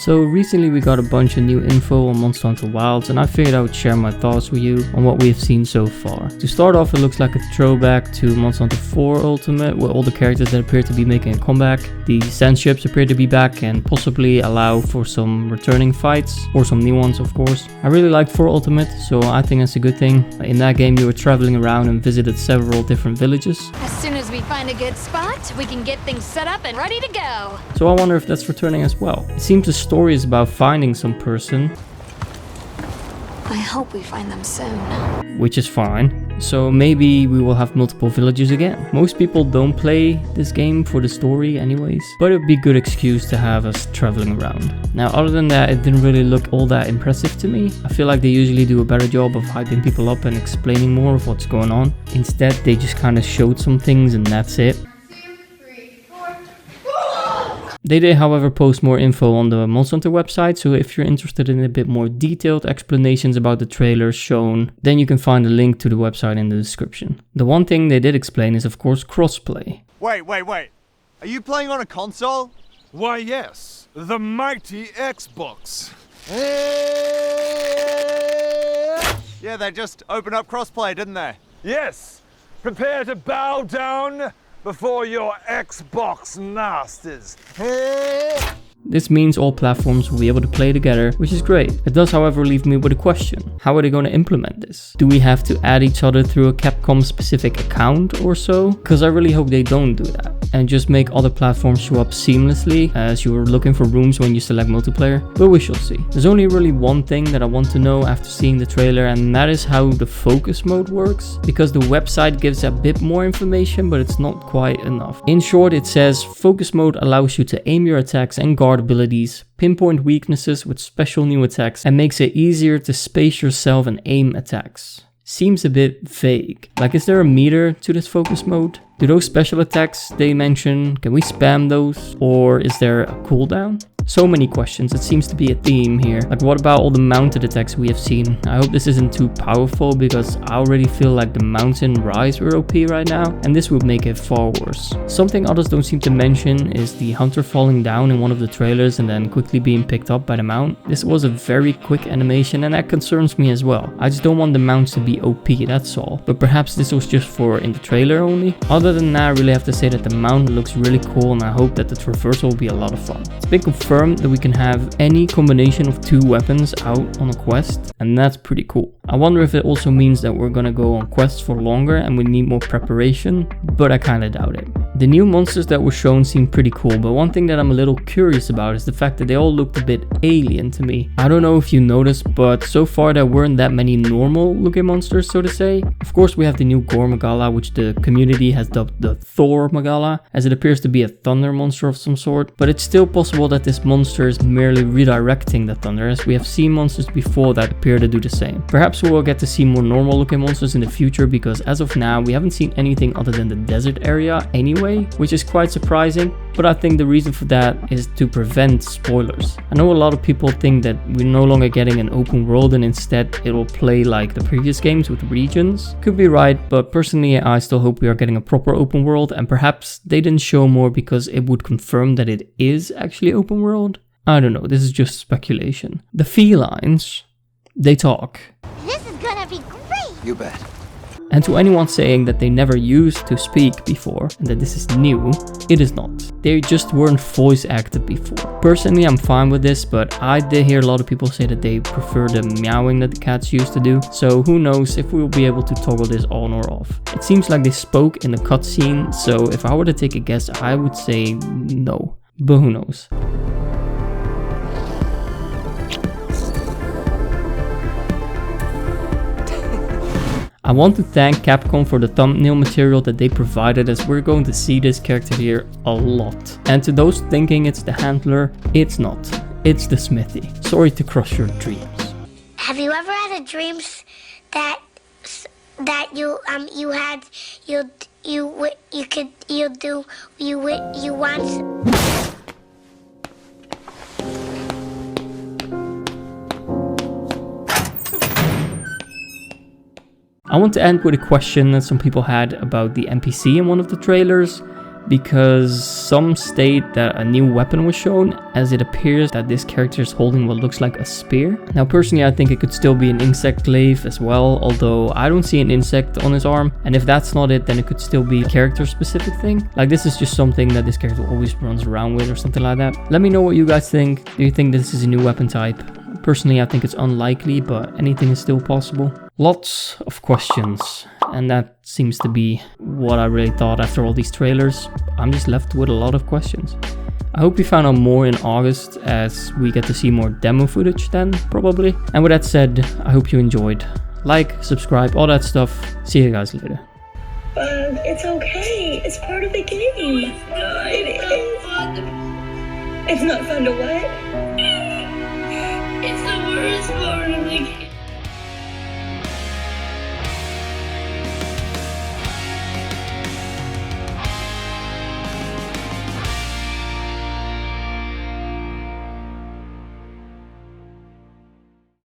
So recently we got a bunch of new info on Monster Hunter Wilds, and I figured I would share my thoughts with you on what we have seen so far. To start off, it looks like a throwback to Monster Hunter 4 Ultimate, with all the characters that appear to be making a comeback. The sand ships appear to be back and possibly allow for some returning fights, or some new ones of course. I really liked 4 Ultimate, so I think that's a good thing. In that game you were traveling around and visited several different villages. As soon as we find a good spot, we can get things set up and ready to go. So I wonder if that's returning as well. It seems the story is about finding some person. I hope we find them soon. Which is fine. So maybe we will have multiple villages again. Most people don't play this game for the story anyways, but it would be a good excuse to have us traveling around. Now other than that, it didn't really look all that impressive to me. I feel like they usually do a better job of hyping people up and explaining more of what's going on. Instead, they just kind of showed some things and that's it. They did, however, post more info on the Monster Hunter website, so if you're interested in a bit more detailed explanations about the trailers shown, then you can find a link to the website in the description. The one thing they did explain is of course crossplay. Wait. Are you playing on a console? Why, yes. The mighty Xbox. Yeah, they just opened up crossplay, didn't they? Yes. Prepare to bow down before your Xbox masters. This means all platforms will be able to play together, which is great. It does, however, leave me with a question. How are they going to implement this? Do we have to add each other through a Capcom specific account or so? Because I really hope they don't do that and just make other platforms show up seamlessly as you're looking for rooms when you select multiplayer, but we shall see. There's only really one thing that I want to know after seeing the trailer, and that is how the focus mode works, because the website gives a bit more information, but it's not quite enough. In short, it says focus mode allows you to aim your attacks and guard abilities, pinpoint weaknesses with special new attacks, and makes it easier to space yourself and aim attacks. Seems a bit vague. Like, is there a meter to this focus mode? Do those special attacks they mention, can we spam those? Or is there a cooldown? So many questions, it seems to be a theme here. Like, what about all the mounted attacks we have seen? I hope this isn't too powerful, because I already feel like the mountain rise were OP right now, and this would make it far worse. Something others don't seem to mention is the hunter falling down in one of the trailers and then quickly being picked up by the mount. This was a very quick animation, and that concerns me as well. I just don't want the mounts to be OP, that's all. But perhaps this was just for in the trailer only. Other than that, I really have to say that the mount looks really cool, and I hope that the traversal will be a lot of fun. It's been confirmed that we can have any combination of 2 weapons out on a quest, and that's pretty cool. I wonder if it also means that we're gonna go on quests for longer and we need more preparation, but I kinda doubt it. The new monsters that were shown seem pretty cool, but one thing that I'm a little curious about is the fact that they all looked a bit alien to me. I don't know if you noticed, but so far there weren't that many normal looking monsters, so to say. Of course we have the new Gore Magala, which the community has dubbed the Thor Magala, as it appears to be a thunder monster of some sort, but it's still possible that this monster is merely redirecting the thunder, as we have seen monsters before that appear to do the same. Perhaps we will get to see more normal looking monsters in the future, because as of now we haven't seen anything other than the desert area anyway, which is quite surprising, but I think the reason for that is to prevent spoilers. I know a lot of people think that we're no longer getting an open world and instead it will play like the previous games with regions. Could be right, but personally I still hope we are getting a proper open world, and perhaps they didn't show more because it would confirm that it is actually open world. I don't know, this is just speculation. The felines, they talk. This is gonna be great! You bet. And to anyone saying that they never used to speak before and that this is new, it is not. They just weren't voice acted before. Personally, I'm fine with this, but I did hear a lot of people say that they prefer the meowing that the cats used to do. So who knows if we will be able to toggle this on or off. It seems like they spoke in the cutscene, so if I were to take a guess, I would say no. But who knows. I want to thank Capcom for the thumbnail material that they provided, as we're going to see this character here a lot. And to those thinking it's the handler, it's not. It's the smithy. Sorry to crush your dreams. Have you ever had a dream that you want? I want to end with a question that some people had about the NPC in one of the trailers. because some state that a new weapon was shown, as it appears that this character is holding what looks like a spear. Now personally I think it could still be an insect glaive as well, although I don't see an insect on his arm, and if that's not it, then it could still be a character specific thing. Like this is just something that this character always runs around with or something like that. Let me know what you guys think. Do you think this is a new weapon type? Personally, I think it's unlikely, but anything is still possible. Lots of questions, and that seems to be what I really thought after all these trailers. I'm just left with a lot of questions. I hope you found out more in August, as we get to see more demo footage then, probably. And with that said, I hope you enjoyed. Like, subscribe, all that stuff. See you guys later. It's okay. It's part of the game. It is. It's not fun to what?